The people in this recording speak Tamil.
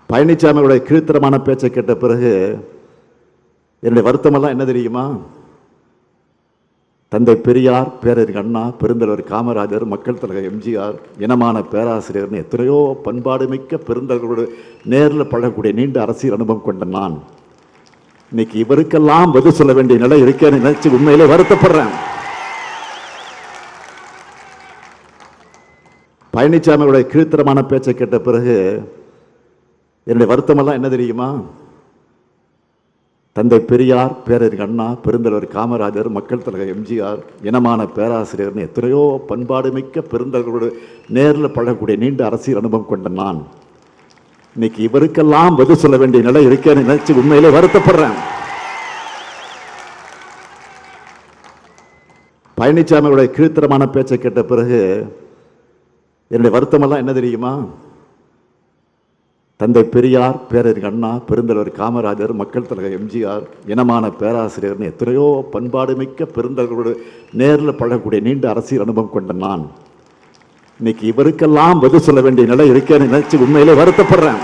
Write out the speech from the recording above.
பழனிசாமியோட கீழ்த்தரமான பேச்சை கேட்ட பிறகு என்னுடைய வருத்தமெல்லாம் என்ன தெரியுமா? தந்தை பெரியார், பேரறிஞர் அண்ணா, பெருந்தலைவர் காமராஜர், மக்கள் தலைவர் எம்ஜிஆர், இனமான பேராசிரியர்னு எத்தனையோ பண்பாடு மிக்க பெருந்தலைவர்களோடு நேரில் பழகக்கூடிய நீண்ட அரசியல் அனுபவம் கொண்ட நான் இன்னைக்கு இவருக்கெல்லாம் பதில் சொல்ல வேண்டிய நிலை இருக்கேன்னு நினைச்சு உண்மையிலே வருத்தப்படுறேன். பழனிசாமியோட கீழ்த்தரமான பேச்சை கேட்ட பிறகு என்னுடைய வருத்தமெல்லாம் என்ன தெரியுமா? தந்தை பெரியார், பேரறிஞர் அண்ணா, பெருந்தலைவர் காமராஜர், மக்கள் தலைவர் எம்ஜிஆர், இனமான பேராசிரியர்னு எத்தனையோ பண்பாடு மிக்க பெருந்தலைவர்களோடு நேரில் பழகக்கூடிய நீண்ட அரசியல் அனுபவம் கொண்ட நான் இன்னைக்கு இவருக்கெல்லாம் பதில் சொல்ல வேண்டிய நிலை இருக்கேன்னு நினைச்சு உண்மையிலே வருத்தப்படுறேன். பழனிசாமியோட கீழ்த்தரமான பேச்சை கேட்ட பிறகு என்னுடைய வருத்தமெல்லாம் என்ன தெரியுமா? தந்தை பெரியார், பேரறிஞர் அண்ணா, பெருந்தலைவர் காமராஜர், மக்கள் தலைவர் எம்ஜிஆர், இனமான பேராசிரியர்னு எத்தனையோ பண்பாடு மிக்க பெருந்தலைவர்களோடு நேரில் பழகக்கூடிய நீண்ட அரசியல் அனுபவம் கொண்ட நான் இன்னைக்கு இவருக்கெல்லாம் பதில் சொல்ல வேண்டிய நிலை இருக்கேன்னு நினைச்சு உண்மையிலே வருத்தப்படுறேன்.